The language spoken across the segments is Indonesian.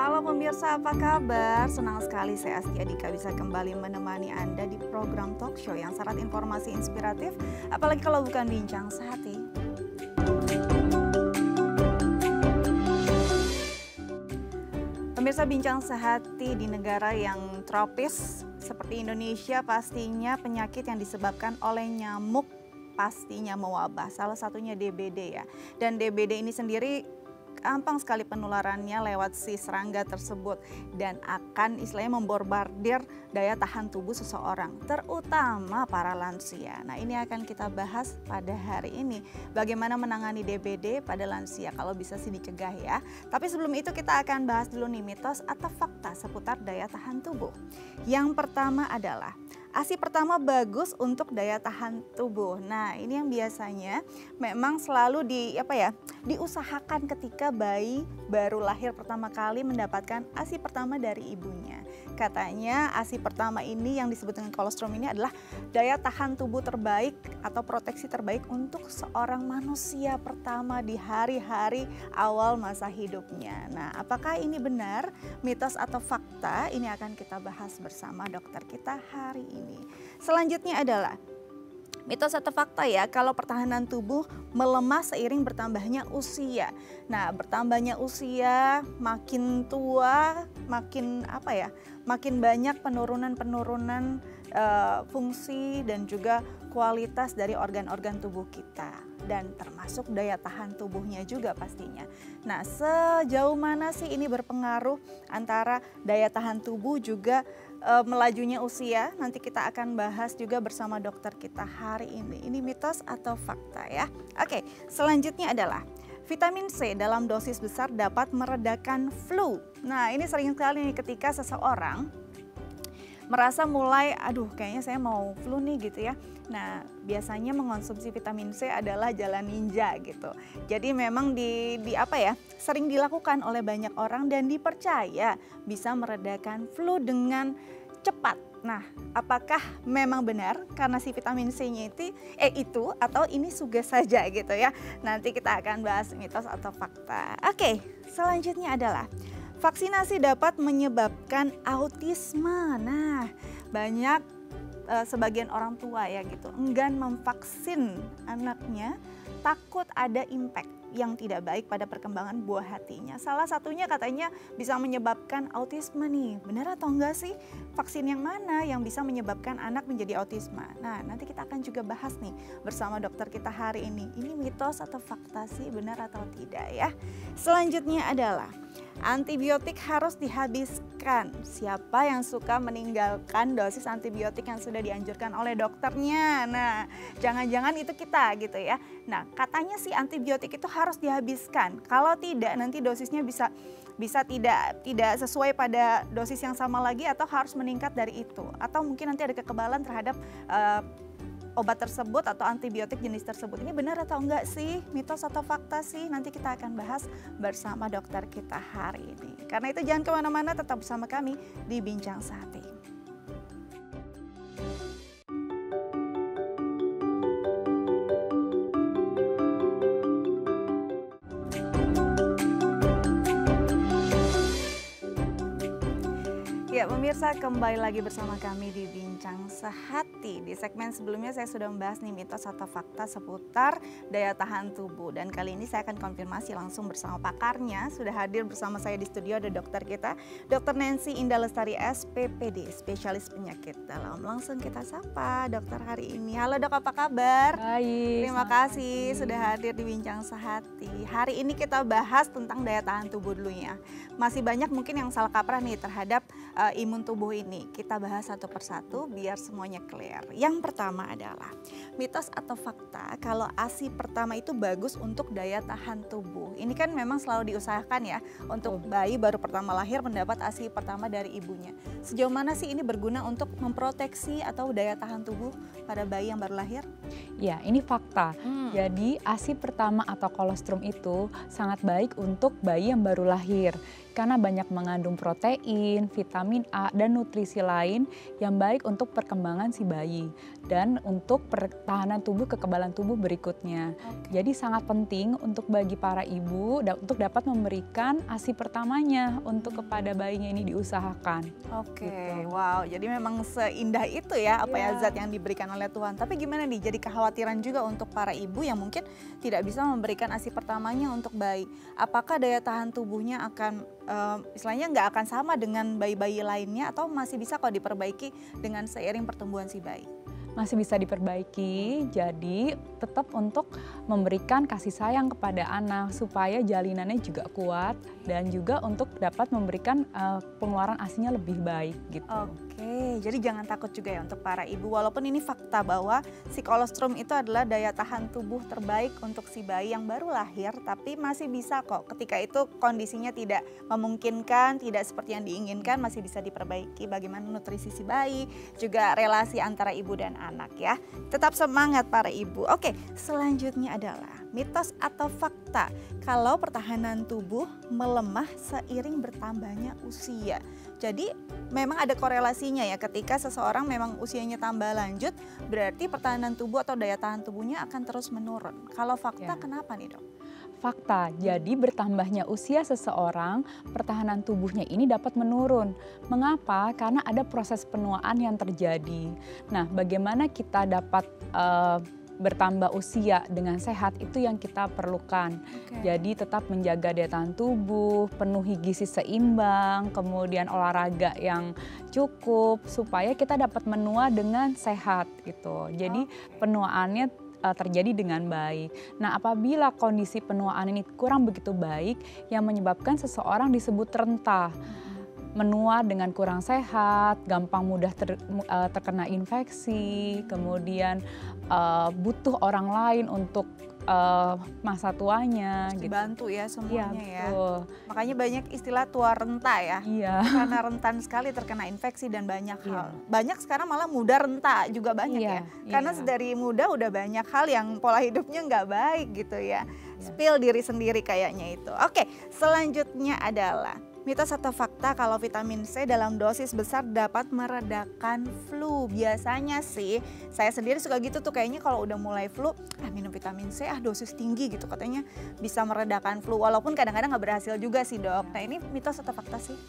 Halo pemirsa, apa kabar? Senang sekali saya Astia Dika bisa kembali menemani Anda di program talk show yang syarat informasi inspiratif, apalagi kalau bukan bincang sehati. Pemirsa, bincang sehati di negara yang tropis seperti Indonesia, pastinya penyakit yang disebabkan oleh nyamuk pastinya mewabah. Salah satunya DBD ya. Dan DBD ini sendiri gampang sekali penularannya lewat si serangga tersebut dan akan istilahnya memborbardir daya tahan tubuh seseorang, terutama para lansia. Nah, ini akan kita bahas pada hari ini, bagaimana menangani DBD pada lansia, kalau bisa sih dicegah ya. Tapi sebelum itu kita akan bahas dulu nih mitos atau fakta seputar daya tahan tubuh. Yang pertama adalah ASI pertama bagus untuk daya tahan tubuh. Nah, ini yang biasanya memang selalu diusahakan ketika bayi baru lahir pertama kali mendapatkan ASI pertama dari ibunya. Katanya ASI pertama ini yang disebut dengan kolostrum ini adalah daya tahan tubuh terbaik atau proteksi terbaik untuk seorang manusia pertama di hari-hari awal masa hidupnya. Nah, apakah ini benar, mitos atau fakta? Ini akan kita bahas bersama dokter kita hari ini. Selanjutnya adalah mitos atau fakta ya, kalau pertahanan tubuh melemah seiring bertambahnya usia. Nah, bertambahnya usia, makin tua, makin banyak penurunan fungsi dan juga kualitas dari organ-organ tubuh kita, dan termasuk daya tahan tubuhnya juga pastinya. Nah, sejauh mana sih ini berpengaruh antara daya tahan tubuh juga melajunya usia? Nanti kita akan bahas juga bersama dokter kita hari ini. Ini mitos atau fakta ya? Oke, selanjutnya adalah vitamin C dalam dosis besar dapat meredakan flu. Nah, ini sering sekali nih ketika seseorang merasa mulai, kayaknya saya mau flu nih gitu ya. Nah, biasanya mengonsumsi vitamin C adalah jalan ninja gitu. Jadi memang sering dilakukan oleh banyak orang dan dipercaya bisa meredakan flu dengan cepat. Nah, apakah memang benar karena si vitamin C-nya itu atau ini suges saja gitu ya. Nanti kita akan bahas mitos atau fakta. Oke, selanjutnya adalah vaksinasi dapat menyebabkan autisme. Nah, banyak sebagian orang tua ya gitu enggan memvaksin anaknya, takut ada impact yang tidak baik pada perkembangan buah hatinya. Salah satunya katanya bisa menyebabkan autisme nih. Benar atau enggak sih? Vaksin yang mana yang bisa menyebabkan anak menjadi autisme? Nah, nanti kita akan juga bahas nih bersama dokter kita hari ini. Ini mitos atau fakta sih, benar atau tidak ya? Selanjutnya adalah antibiotik harus dihabiskan. Siapa yang suka meninggalkan dosis antibiotik yang sudah dianjurkan oleh dokternya? Nah, jangan-jangan itu kita gitu ya. Nah, katanya sih antibiotik itu harus dihabiskan. Kalau tidak, nanti dosisnya bisa tidak sesuai pada dosis yang sama lagi atau harus meningkat dari itu. Atau mungkin nanti ada kekebalan terhadap obat tersebut atau antibiotik jenis tersebut. Ini benar atau enggak sih? Mitos atau fakta sih? Nanti kita akan bahas bersama dokter kita hari ini. Karena itu jangan kemana-mana, tetap bersama kami di Bincang Sehati. Ya pemirsa, kembali lagi bersama kami di Bincang Sehati. Di segmen sebelumnya saya sudah membahas nih mitos atau fakta seputar daya tahan tubuh. Dan kali ini saya akan konfirmasi langsung bersama pakarnya. Sudah hadir bersama saya di studio ada dokter kita, Dr. Nancy Indah Lestari SPPD, spesialis penyakit dalam. Langsung kita sapa dokter hari ini. Halo dok, apa kabar? Baik. Terima kasih sudah hadir di Bincang Sehati. Hari ini kita bahas tentang daya tahan tubuh dulu ya. Masih banyak mungkin yang salah kaprah nih terhadap imun tubuh ini. Kita bahas satu persatu biar semuanya clear. Yang pertama adalah mitos atau fakta kalau ASI pertama itu bagus untuk daya tahan tubuh. Ini kan memang selalu diusahakan ya untuk bayi baru pertama lahir mendapat ASI pertama dari ibunya. Sejauh mana sih ini berguna untuk memproteksi atau daya tahan tubuh pada bayi yang baru lahir? Ya, ini fakta. Jadi ASI pertama atau kolostrum itu sangat baik untuk bayi yang baru lahir. karena banyak mengandung protein, vitamin A, dan nutrisi lain yang baik untuk perkembangan si bayi dan untuk pertahanan tubuh, kekebalan tubuh berikutnya. Jadi sangat penting untuk bagi para ibu untuk dapat memberikan ASI pertamanya untuk kepada bayinya ini diusahakan. Gitu. Wow, jadi memang seindah itu ya apa ya zat yang diberikan oleh Tuhan. Tapi gimana nih, jadi kekhawatiran juga untuk para ibu yang mungkin tidak bisa memberikan ASI pertamanya untuk bayi. Apakah daya tahan tubuhnya akan istilahnya nggak akan sama dengan bayi-bayi lainnya, atau masih bisa kok diperbaiki dengan seiring pertumbuhan si bayi? Masih bisa diperbaiki, jadi tetap untuk memberikan kasih sayang kepada anak supaya jalinannya juga kuat dan juga untuk dapat memberikan pengeluaran ASINya lebih baik gitu. Oke, jadi jangan takut juga ya untuk para ibu, walaupun ini fakta bahwa si kolostrum itu adalah daya tahan tubuh terbaik untuk si bayi yang baru lahir, tapi masih bisa kok ketika itu kondisinya tidak memungkinkan, tidak seperti yang diinginkan, masih bisa diperbaiki bagaimana nutrisi si bayi, juga relasi antara ibu dan anak ya. Tetap semangat para ibu. Oke, selanjutnya adalah mitos atau fakta kalau pertahanan tubuh melemah seiring bertambahnya usia. Jadi memang ada korelasinya ya, ketika seseorang memang usianya tambah lanjut, berarti pertahanan tubuh atau daya tahan tubuhnya akan terus menurun. Kalau fakta kenapa nih dok? Fakta, jadi bertambahnya usia seseorang, pertahanan tubuhnya ini dapat menurun. Mengapa? Karena ada proses penuaan yang terjadi. Nah, bagaimana kita dapat bertambah usia dengan sehat, itu yang kita perlukan. Jadi tetap menjaga daya tahan tubuh, penuhi gizi seimbang, kemudian olahraga yang cukup supaya kita dapat menua dengan sehat gitu. Jadi penuaannya terjadi dengan baik. Nah, apabila kondisi penuaan ini kurang begitu baik, yang menyebabkan seseorang disebut renta. Menua dengan kurang sehat, gampang mudah terkena infeksi, kemudian butuh orang lain untuk masa tuanya. Harus dibantu ya semuanya ya. Betul. Makanya banyak istilah tua renta ya. Karena rentan sekali terkena infeksi dan banyak hal. Banyak sekarang malah muda renta juga banyak ya. Karena dari muda udah banyak hal yang pola hidupnya nggak baik gitu ya. Spill diri sendiri kayaknya itu. Oke, selanjutnya adalah mitos atau fakta kalau vitamin C dalam dosis besar dapat meredakan flu. Biasanya sih saya sendiri suka gitu tuh, kayaknya kalau udah mulai flu minum vitamin C dosis tinggi gitu, katanya bisa meredakan flu. Walaupun kadang-kadang nggak berhasil juga sih dok. Nah, ini mitos atau fakta sih?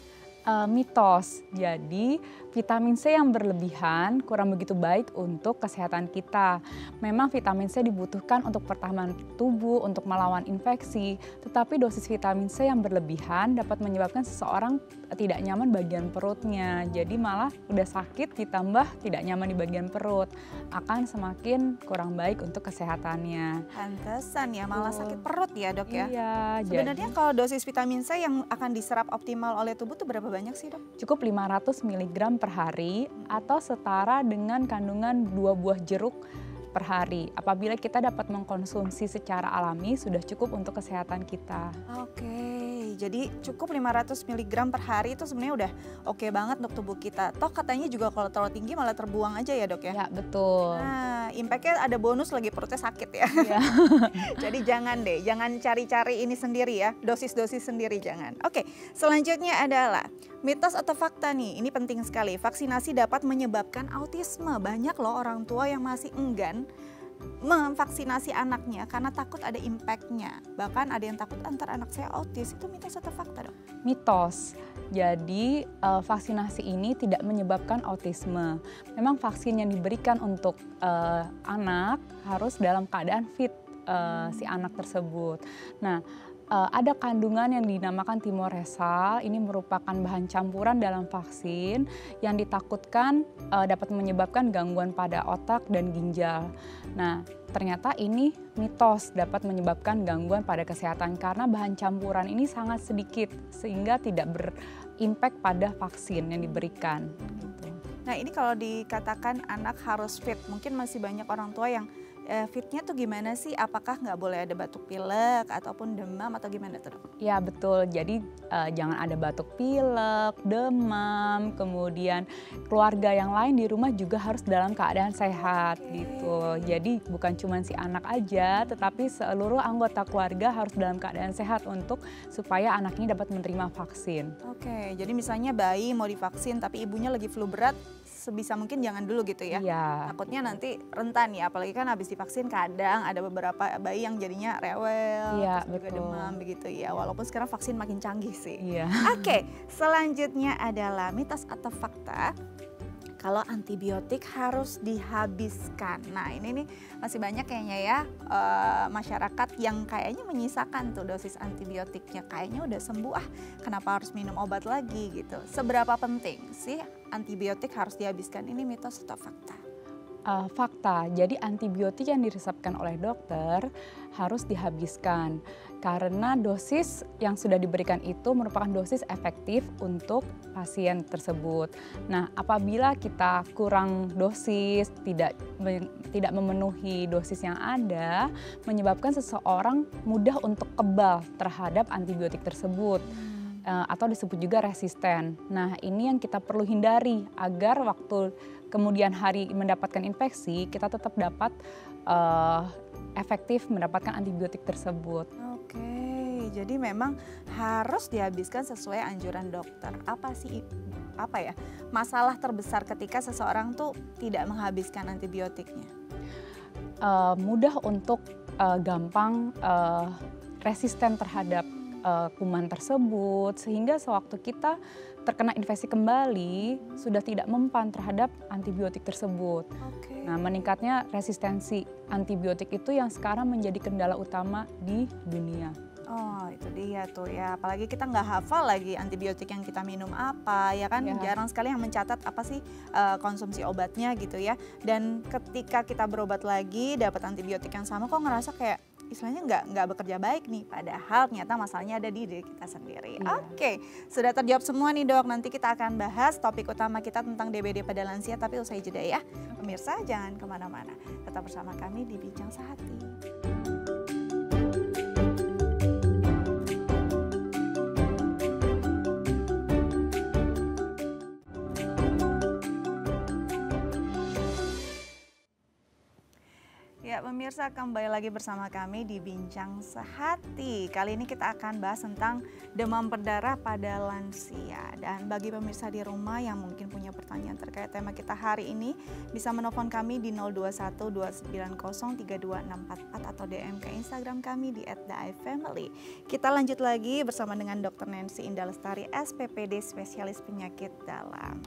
Mitos. Jadi vitamin C yang berlebihan kurang begitu baik untuk kesehatan kita. Memang vitamin C dibutuhkan untuk pertahanan tubuh, untuk melawan infeksi. Tetapi dosis vitamin C yang berlebihan dapat menyebabkan seseorang tidak nyaman bagian perutnya. Jadi malah udah sakit ditambah tidak nyaman di bagian perut. Akan semakin kurang baik untuk kesehatannya. Pantesan ya malah sakit perut ya dok ya? Iya. Sebenarnya kalau dosis vitamin C yang akan diserap optimal oleh tubuh tuh berapa banyak sih dok? Cukup 500 mg per hari atau setara dengan kandungan 2 buah jeruk per hari. Apabila kita dapat mengkonsumsi secara alami, sudah cukup untuk kesehatan kita. Oke, jadi cukup 500 mg per hari itu sebenarnya udah oke banget untuk tubuh kita. Toh katanya juga kalau terlalu tinggi malah terbuang aja ya dok ya? Ya, betul. Nah, impact-nya ada bonus lagi perutnya sakit ya. Jadi jangan deh, jangan cari-cari ini sendiri ya, dosis-dosis sendiri jangan. Oke, selanjutnya adalah mitos atau fakta nih, ini penting sekali. Vaksinasi dapat menyebabkan autisme. Banyak loh orang tua yang masih enggan memvaksinasi anaknya karena takut ada impact-nya. Bahkan ada yang takut antar anak saya autis. Itu mitos atau fakta dok? Mitos. Jadi vaksinasi ini tidak menyebabkan autisme. Memang vaksin yang diberikan untuk anak harus dalam keadaan fit si anak tersebut. Nah, ada kandungan yang dinamakan timoresal. Ini merupakan bahan campuran dalam vaksin yang ditakutkan dapat menyebabkan gangguan pada otak dan ginjal. Nah, ternyata ini mitos, dapat menyebabkan gangguan pada kesehatan karena bahan campuran ini sangat sedikit sehingga tidak berimpact pada vaksin yang diberikan. Nah, ini kalau dikatakan anak harus fit, mungkin masih banyak orang tua yang fitnya tuh gimana sih? Apakah nggak boleh ada batuk pilek ataupun demam atau gimana tuh dok? Ya betul, jadi jangan ada batuk pilek, demam, kemudian keluarga yang lain di rumah juga harus dalam keadaan sehat gitu. Jadi bukan cuma si anak aja, tetapi seluruh anggota keluarga harus dalam keadaan sehat untuk supaya anak ini dapat menerima vaksin. Oke, jadi misalnya bayi mau divaksin tapi ibunya lagi flu berat, sebisa mungkin jangan dulu gitu ya. Iya. Takutnya nanti rentan ya, apalagi kan habis divaksin kadang ada beberapa bayi yang jadinya rewel, Iya, terus juga betul. demam begitu ya. Walaupun sekarang vaksin makin canggih sih. Iya. Oke, selanjutnya adalah mitos atau fakta kalau antibiotik harus dihabiskan. Nah ini nih masih banyak kayaknya ya masyarakat yang kayaknya menyisakan tuh dosis antibiotiknya. Kayaknya udah sembuh kenapa harus minum obat lagi gitu. Seberapa penting sih antibiotik harus dihabiskan? Ini mitos atau fakta? Fakta, jadi antibiotik yang diresepkan oleh dokter harus dihabiskan karena dosis yang sudah diberikan itu merupakan dosis efektif untuk pasien tersebut. Nah, apabila kita kurang dosis, tidak memenuhi dosis yang ada, menyebabkan seseorang mudah untuk kebal terhadap antibiotik tersebut. Atau disebut juga resisten. Nah, ini yang kita perlu hindari agar waktu kemudian hari mendapatkan infeksi, kita tetap dapat efektif mendapatkan antibiotik tersebut. Oke, jadi memang harus dihabiskan sesuai anjuran dokter. Apa sih masalah terbesar ketika seseorang tuh tidak menghabiskan antibiotiknya? Mudah untuk gampang resisten terhadap kuman tersebut, sehingga sewaktu kita terkena infeksi kembali sudah tidak mempan terhadap antibiotik tersebut. Nah, meningkatnya resistensi antibiotik itu yang sekarang menjadi kendala utama di dunia. Oh, itu dia tuh ya. Apalagi kita nggak hafal lagi antibiotik yang kita minum apa, ya kan? Ya. Jarang sekali yang mencatat apa sih konsumsi obatnya gitu ya. Dan ketika kita berobat lagi dapat antibiotik yang sama, kok ngerasa kayak istilahnya nggak bekerja baik nih. Padahal ternyata masalahnya ada di diri kita sendiri. Ya. Oke, sudah terjawab semua nih dok. Nanti kita akan bahas topik utama kita tentang DBD pada lansia, tapi usai jeda ya. Pemirsa jangan kemana-mana. Tetap bersama kami di Bincang Sehati. Ya pemirsa, kembali lagi bersama kami di Bincang Sehati. Kali ini kita akan bahas tentang demam berdarah pada lansia. Dan bagi pemirsa di rumah yang mungkin punya pertanyaan terkait tema kita hari ini, bisa menelpon kami di 021-290-32644 atau DM ke Instagram kami di @daifamily. Kita lanjut lagi bersama dengan Dr. Nancy Indah Lestari, SPPD Spesialis Penyakit Dalam.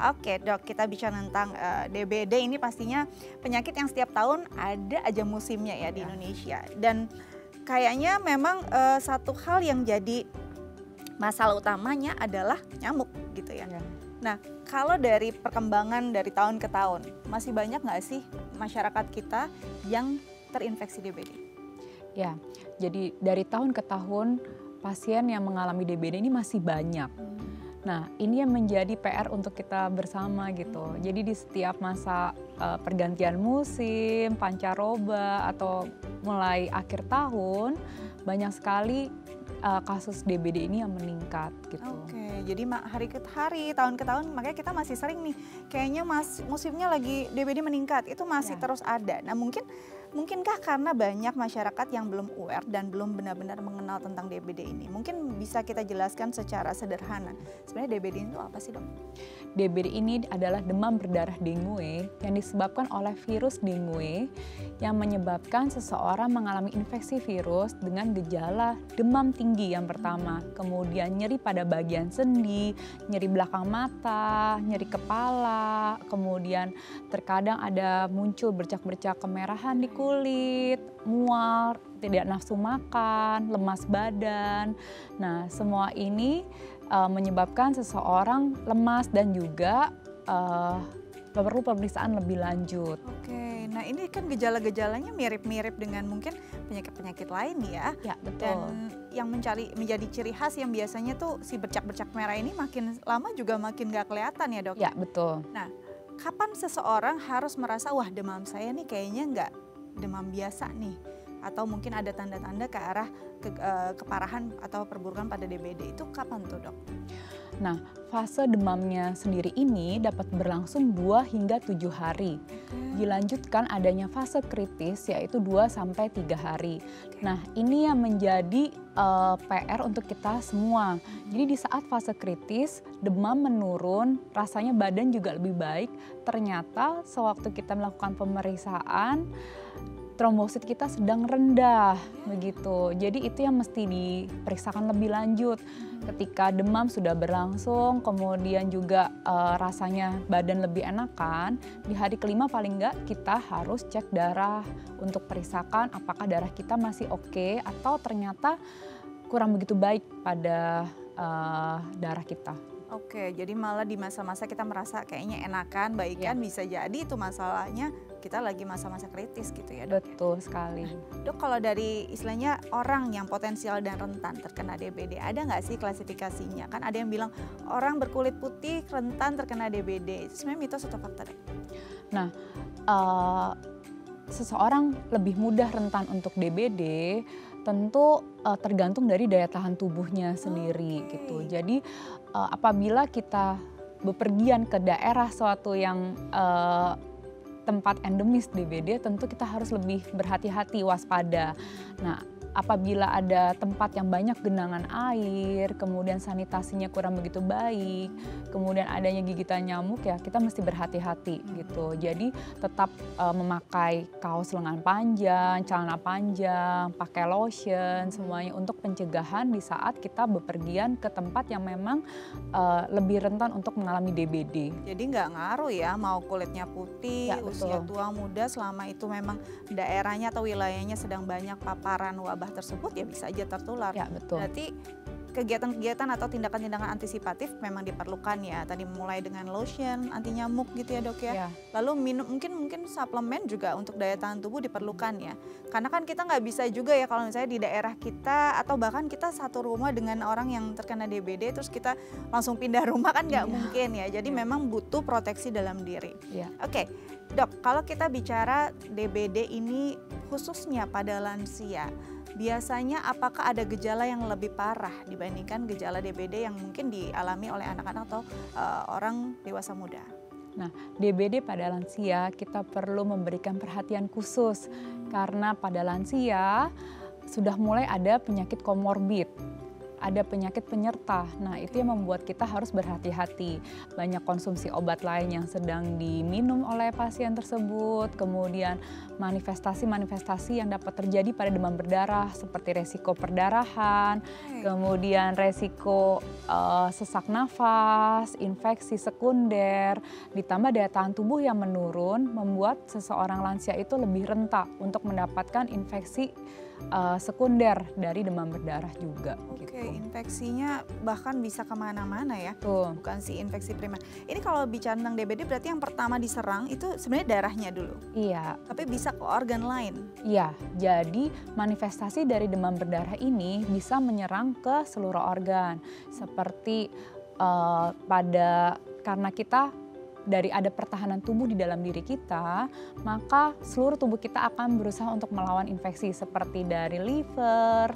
Oke dok, kita bicara tentang DBD. Ini pastinya penyakit yang setiap tahun ada aja musimnya ya di Indonesia. Dan kayaknya memang satu hal yang jadi masalah utamanya adalah nyamuk gitu ya. Nah, kalau dari perkembangan dari tahun ke tahun, masih banyak nggak sih masyarakat kita yang terinfeksi DBD? Ya, jadi dari tahun ke tahun pasien yang mengalami DBD ini masih banyak. Nah, ini yang menjadi PR untuk kita bersama gitu. Jadi di setiap masa pergantian musim, pancaroba, atau mulai akhir tahun, banyak sekali kasus DBD ini yang meningkat gitu. Oke, jadi hari ke hari, tahun ke tahun, makanya kita masih sering nih, kayaknya musimnya lagi DBD meningkat, itu masih terus ada. Nah mungkinkah karena banyak masyarakat yang belum aware dan belum benar-benar mengenal tentang DBD ini? Mungkin bisa kita jelaskan secara sederhana. Sebenarnya DBD itu apa sih dok? DBD ini adalah demam berdarah dengue yang disebabkan oleh virus dengue yang menyebabkan seseorang mengalami infeksi virus dengan gejala demam tinggi yang pertama, kemudian nyeri pada bagian sendi, nyeri belakang mata, nyeri kepala, kemudian terkadang ada muncul bercak-bercak kemerahan di kulit, mual, tidak nafsu makan, lemas badan. Nah, semua ini menyebabkan seseorang lemas dan juga perlu pemeriksaan lebih lanjut. Oke, nah ini kan gejala-gejalanya mirip-mirip dengan mungkin penyakit-penyakit lain ya. Ya, betul. Dan yang menjadi ciri khas yang biasanya tuh si bercak-bercak merah ini makin lama juga makin gak kelihatan ya dok? Ya, betul. Nah, kapan seseorang harus merasa wah demam saya nih kayaknya demam biasa nih, atau mungkin ada tanda-tanda ke arah keparahan atau perburukan pada DBD, itu kapan tuh dok? Nah, fase demamnya sendiri ini dapat berlangsung 2 hingga 7 hari. Dilanjutkan adanya fase kritis yaitu 2 sampai 3 hari. Nah, ini yang menjadi PR untuk kita semua. Jadi di saat fase kritis, demam menurun, rasanya badan juga lebih baik. Ternyata sewaktu kita melakukan pemeriksaan, trombosit kita sedang rendah begitu. Jadi itu yang mesti diperiksakan lebih lanjut. Ketika demam sudah berlangsung, kemudian juga rasanya badan lebih enakan, di hari kelima paling enggak kita harus cek darah untuk periksakan apakah darah kita masih oke atau ternyata kurang begitu baik pada darah kita. Oke, jadi malah di masa-masa kita merasa kayaknya enakan, baikan, bisa jadi itu masalahnya kita lagi masa-masa kritis gitu ya dok? Betul sekali. Dok, kalau dari istilahnya orang yang potensial dan rentan terkena DBD, ada nggak sih klasifikasinya? Kan ada yang bilang orang berkulit putih rentan terkena DBD, itu sebenarnya mitos atau fakta dok? Nah, seseorang lebih mudah rentan untuk DBD tentu tergantung dari daya tahan tubuhnya sendiri gitu. Jadi apabila kita bepergian ke daerah suatu yang tempat endemis DBD, tentu kita harus lebih berhati-hati, waspada. Nah, apabila ada tempat yang banyak genangan air, kemudian sanitasinya kurang begitu baik, kemudian adanya gigitan nyamuk, ya kita mesti berhati-hati gitu. Jadi tetap memakai kaos lengan panjang, celana panjang, pakai lotion, semuanya untuk pencegahan di saat kita bepergian ke tempat yang memang lebih rentan untuk mengalami DBD. Jadi nggak ngaruh ya mau kulitnya putih, Ya, usia betul. tua muda, selama itu memang daerahnya atau wilayahnya sedang banyak paparan wabah tersebut, ya bisa aja tertular. Ya, betul. Berarti kegiatan-kegiatan atau tindakan-tindakan antisipatif memang diperlukan ya. Tadi mulai dengan lotion anti nyamuk gitu ya dok ya. Ya. Lalu minum mungkin suplemen juga untuk daya tahan tubuh diperlukan ya. Karena kan kita nggak bisa juga ya kalau misalnya di daerah kita atau bahkan kita satu rumah dengan orang yang terkena DBD terus kita langsung pindah rumah kan nggak mungkin ya. Jadi memang butuh proteksi dalam diri. Ya. Oke, dok, kalau kita bicara DBD ini khususnya pada lansia, biasanya apakah ada gejala yang lebih parah dibandingkan gejala DBD yang mungkin dialami oleh anak-anak atau orang dewasa muda? Nah, DBD pada lansia kita perlu memberikan perhatian khusus karena pada lansia sudah mulai ada penyakit komorbid, ada penyakit penyerta. Nah, itu yang membuat kita harus berhati-hati. Banyak konsumsi obat lain yang sedang diminum oleh pasien tersebut, kemudian manifestasi-manifestasi yang dapat terjadi pada demam berdarah seperti resiko perdarahan, kemudian resiko sesak nafas, infeksi sekunder, ditambah daya tahan tubuh yang menurun membuat seseorang lansia itu lebih rentan untuk mendapatkan infeksi sekunder dari demam berdarah juga. Oke, Gitu. infeksinya bahkan bisa kemana-mana ya, Tuh. bukan si infeksi primer. Ini kalau bicara tentang DBD berarti yang pertama diserang itu sebenarnya darahnya dulu, Iya, tapi bisa ke organ lain. iya. Jadi manifestasi dari demam berdarah ini bisa menyerang ke seluruh organ, seperti karena kita dari ada pertahanan tubuh di dalam diri kita, maka seluruh tubuh kita akan berusaha untuk melawan infeksi seperti dari liver,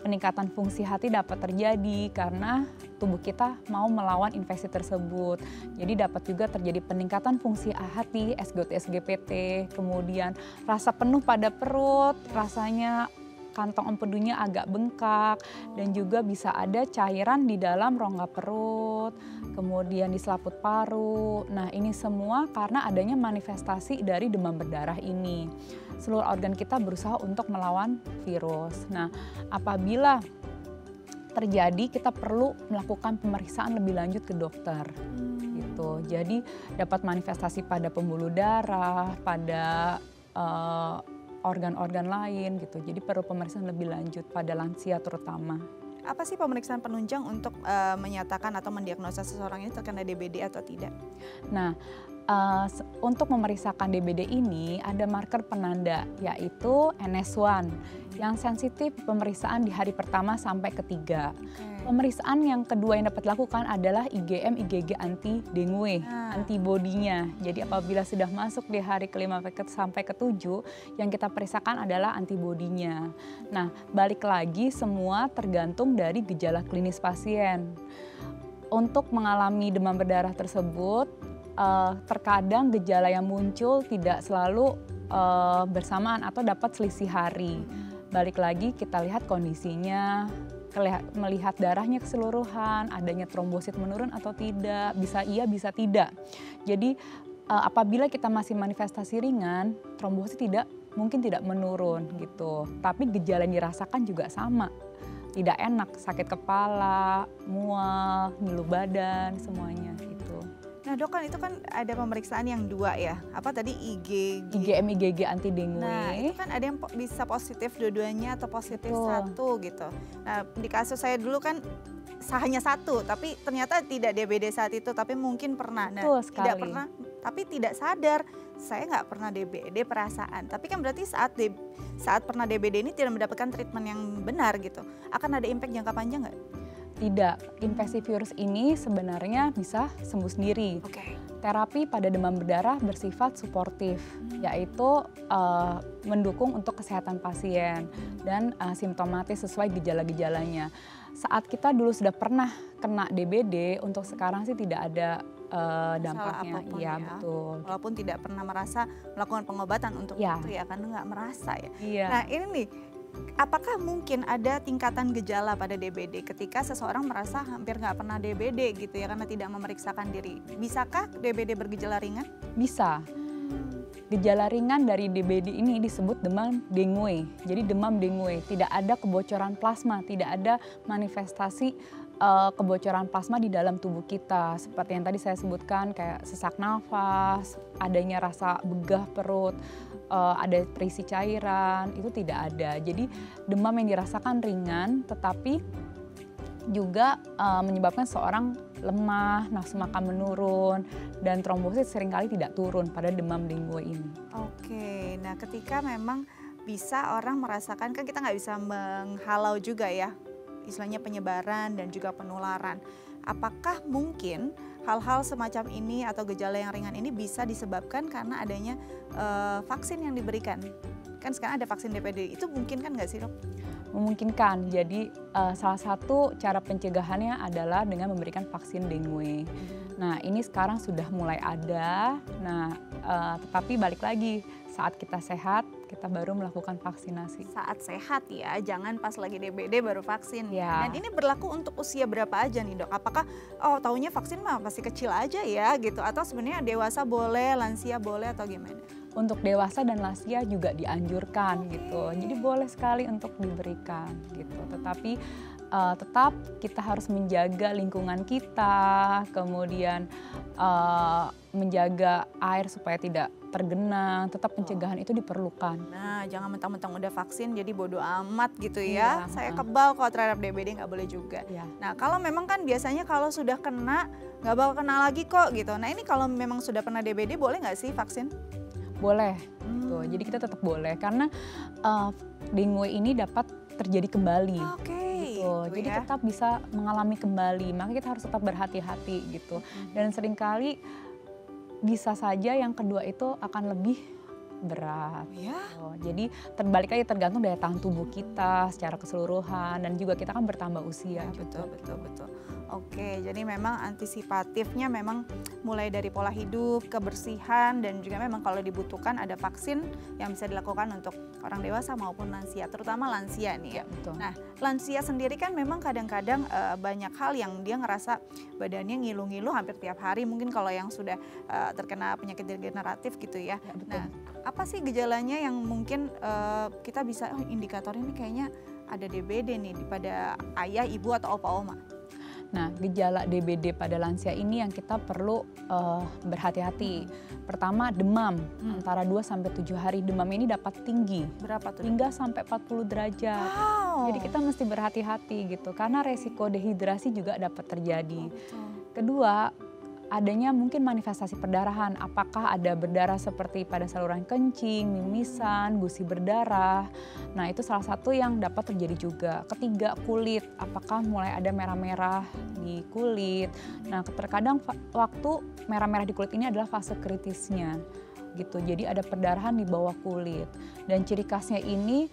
peningkatan fungsi hati dapat terjadi karena tubuh kita mau melawan infeksi tersebut. Jadi dapat juga terjadi peningkatan fungsi hati, SGOT, SGPT, kemudian rasa penuh pada perut, rasanya kantong empedunya agak bengkak, dan juga bisa ada cairan di dalam rongga perut, kemudian di selaput paru. Nah, ini semua karena adanya manifestasi dari demam berdarah ini. Seluruh organ kita berusaha untuk melawan virus. Nah, apabila terjadi, kita perlu melakukan pemeriksaan lebih lanjut ke dokter. Gitu. Jadi dapat manifestasi pada pembuluh darah, pada organ-organ lain gitu. Jadi perlu pemeriksaan lebih lanjut pada lansia terutama. Apa sih pemeriksaan penunjang untuk menyatakan atau mendiagnosa seseorang ini terkena DBD atau tidak? Nah, Untuk memeriksakan DBD ini ada marker penanda yaitu NS1 yang sensitif pemeriksaan di hari pertama sampai ketiga. Pemeriksaan yang kedua yang dapat dilakukan adalah IgM IgG anti dengue, antibodinya. Jadi apabila sudah masuk di hari kelima sampai ketujuh, yang kita periksakan adalah antibodinya. Nah, balik lagi semua tergantung dari gejala klinis pasien. Untuk mengalami demam berdarah tersebut, terkadang gejala yang muncul tidak selalu bersamaan atau dapat selisih hari. Balik lagi kita lihat kondisinya, melihat darahnya keseluruhan, adanya trombosit menurun atau tidak, bisa iya bisa tidak. Jadi apabila kita masih manifestasi ringan, trombosit mungkin tidak menurun gitu. Tapi gejala yang dirasakan juga sama. Tidak enak, sakit kepala, mual, ngilu badan, semuanya gitu. Nah dok, kan itu kan ada pemeriksaan yang dua ya, apa tadi IgM IgG anti dengue. Nah itu kan ada yang bisa positif dua-duanya atau positif satu gitu. Nah di kasus saya dulu kan hanya satu, tapi ternyata tidak DBD saat itu, tapi mungkin pernah. Nah tidak pernah, tapi tidak sadar saya nggak pernah DBD perasaan. Tapi kan berarti saat pernah DBD ini tidak mendapatkan treatment yang benar gitu. Akan ada impact jangka panjang nggak? Tidak, infeksi virus ini sebenarnya bisa sembuh sendiri. Terapi pada demam berdarah bersifat suportif, yaitu mendukung untuk kesehatan pasien dan simptomatis sesuai gejala-gejalanya. Saat kita dulu sudah pernah kena DBD, untuk sekarang sih tidak ada dampaknya. Iya, betul. Walaupun tidak pernah merasa melakukan pengobatan untuk itu ya, karena nggak merasa ya. Iya. Nah ini nih, apakah mungkin ada tingkatan gejala pada DBD ketika seseorang merasa hampir nggak pernah DBD gitu ya karena tidak memeriksakan diri? Bisakah DBD bergejala ringan? Bisa. Gejala ringan dari DBD ini disebut demam dengue. Jadi demam dengue, tidak ada kebocoran plasma, tidak ada manifestasi kebocoran plasma di dalam tubuh kita. Seperti yang tadi saya sebutkan kayak sesak nafas, adanya rasa begah perut, ada terisi cairan, itu tidak ada. Jadi demam yang dirasakan ringan tetapi juga menyebabkan seorang lemah, nafsu makan menurun, dan trombosit seringkali tidak turun pada demam dengue ini. Oke, nah ketika memang bisa orang merasakan, kan kita nggak bisa menghalau juga ya, istilahnya penyebaran dan juga penularan. Apakah mungkin hal-hal semacam ini atau gejala yang ringan ini bisa disebabkan karena adanya vaksin yang diberikan? Kan sekarang ada vaksin DBD, itu mungkin kan nggak sih dok? Memungkinkan. Jadi salah satu cara pencegahannya adalah dengan memberikan vaksin dengue. Nah ini sekarang sudah mulai ada. Nah tetapi balik lagi, saat kita sehat kita baru melakukan vaksinasi. Saat sehat ya, jangan pas lagi DBD baru vaksin. Ya. Dan ini berlaku untuk usia berapa aja nih dok? Apakah taunya vaksin mah masih kecil aja ya gitu? Atau sebenarnya dewasa boleh, lansia boleh atau gimana? Untuk dewasa dan lansia juga dianjurkan gitu. Jadi boleh sekali untuk diberikan gitu. Tetapi tetap kita harus menjaga lingkungan kita, kemudian menjaga air supaya tidak tergenang, tetap pencegahan itu diperlukan. Nah jangan mentang-mentang udah vaksin jadi bodo amat gitu ya. Saya kebal kalau terhadap DBD, nggak boleh juga. Nah kalau memang kan biasanya kalau sudah kena nggak bakal kena lagi kok gitu. Nah ini kalau memang sudah pernah DBD boleh nggak sih vaksin? Boleh, gitu. Jadi kita tetap boleh karena dengue ini dapat terjadi kembali. Gitu. Jadi tetap bisa mengalami kembali, maka kita harus tetap berhati-hati gitu. Dan seringkali bisa saja yang kedua itu akan lebih berat. Jadi terbalik lagi tergantung daya tahan tubuh kita secara keseluruhan dan juga kita kan bertambah usia. Betul. Oke, jadi memang antisipatifnya memang mulai dari pola hidup, kebersihan, dan juga memang kalau dibutuhkan ada vaksin yang bisa dilakukan untuk orang dewasa maupun lansia, terutama lansia nih ya. Nah, lansia sendiri kan memang kadang-kadang banyak hal yang dia ngerasa badannya ngilu-ngilu hampir tiap hari, mungkin kalau yang sudah terkena penyakit degeneratif gitu ya. Nah, apa sih gejalanya yang mungkin kita bisa, indikatornya ini kayaknya ada DBD nih pada ayah, ibu, atau opa, oma? Nah, gejala DBD pada lansia ini yang kita perlu berhati-hati. Pertama, demam. Antara 2-7 hari demam ini dapat tinggi. Berapa tuh? Hingga sampai 40 derajat. Jadi kita mesti berhati-hati gitu, karena resiko dehidrasi juga dapat terjadi. Kedua, adanya mungkin manifestasi perdarahan. Apakah ada berdarah seperti pada saluran kencing, mimisan, gusi berdarah. Nah, itu salah satu yang dapat terjadi juga. Ketiga, kulit. Apakah mulai ada merah-merah di kulit. Nah, terkadang waktu merah-merah di kulit ini adalah fase kritisnya gitu. Jadi ada perdarahan di bawah kulit. Dan ciri khasnya ini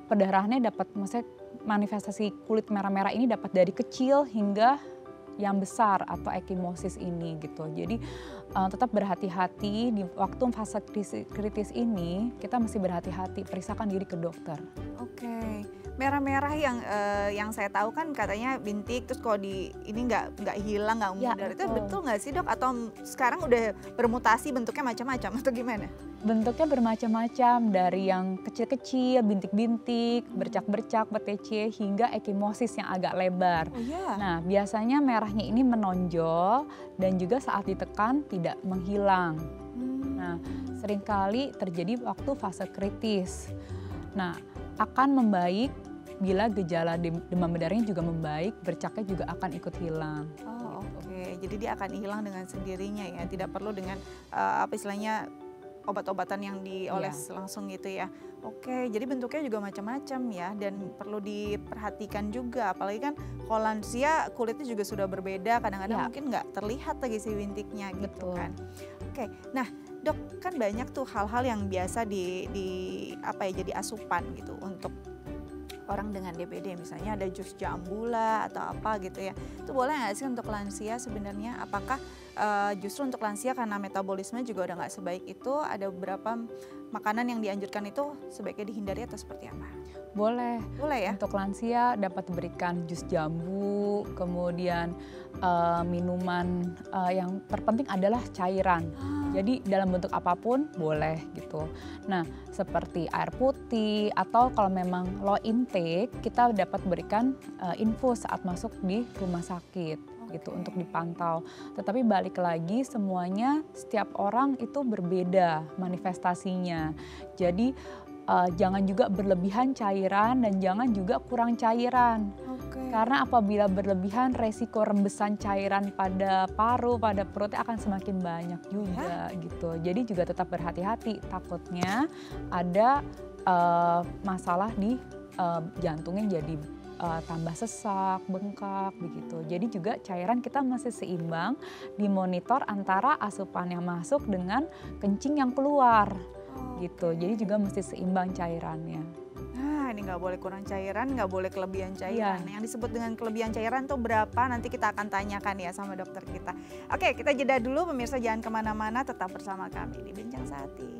perdarahannya dapat, maksudnya manifestasi kulit merah-merah ini dapat dari kecil hingga yang besar atau ekimosis ini gitu. Jadi tetap berhati-hati di waktu fase kritis ini, kita mesti berhati-hati, periksakan diri ke dokter. Oke, merah-merah yang saya tahu kan katanya bintik, terus kalau di ini nggak hilang, nggak Ya, mudar, itu betul. betul nggak sih, Dok? Atau sekarang udah bermutasi bentuknya macam-macam atau gimana? Bentuknya bermacam-macam, dari yang kecil-kecil, bintik-bintik, bercak-bercak, petece, hingga ekimosis yang agak lebar. Oh iya. Nah, biasanya merahnya ini menonjol dan juga saat ditekan tidak menghilang. Nah, seringkali terjadi waktu fase kritis. Nah, akan membaik bila gejala demam berdarahnya juga membaik, bercaknya juga akan ikut hilang. Oh oke, jadi dia akan hilang dengan sendirinya ya, tidak perlu dengan apa istilahnya obat-obatan yang dioles langsung gitu ya. Oke, jadi bentuknya juga macam-macam ya dan perlu diperhatikan juga. Apalagi kan kalau lansia kulitnya juga sudah berbeda, kadang-kadang Ya. mungkin nggak terlihat lagi si bintiknya gitu Betul. kan. Oke, nah Dok, kan banyak tuh hal-hal yang biasa di apa ya, jadi asupan gitu untuk orang dengan DBD, misalnya ada jus jambu lah atau apa gitu ya. Itu boleh nggak sih untuk lansia sebenarnya? Apakah justru untuk lansia karena metabolisme juga udah nggak sebaik itu, ada beberapa makanan yang dianjurkan itu sebaiknya dihindari atau seperti apa? Boleh. Boleh ya? Untuk lansia dapat diberikan jus jambu, kemudian minuman yang terpenting adalah cairan. Jadi dalam bentuk apapun boleh gitu. Nah, seperti air putih atau kalau memang low intake, kita dapat berikan infus saat masuk di rumah sakit gitu untuk dipantau. Tetapi balik lagi semuanya, setiap orang itu berbeda manifestasinya. Jadi jangan juga berlebihan cairan dan jangan juga kurang cairan. Karena apabila berlebihan, resiko rembesan cairan pada paru, pada perutnya akan semakin banyak juga gitu. Jadi juga tetap berhati-hati, takutnya ada masalah di jantungnya jadi tambah sesak, bengkak begitu. Jadi juga cairan kita masih seimbang, dimonitor antara asupan yang masuk dengan kencing yang keluar gitu. Jadi juga mesti seimbang cairannya. Nah, ini nggak boleh kurang cairan, nggak boleh kelebihan cairan. Yang disebut dengan kelebihan cairan tuh berapa? Nanti kita akan tanyakan ya sama dokter kita. Oke, kita jeda dulu pemirsa, jangan kemana-mana, tetap bersama kami di Bincang Sehati.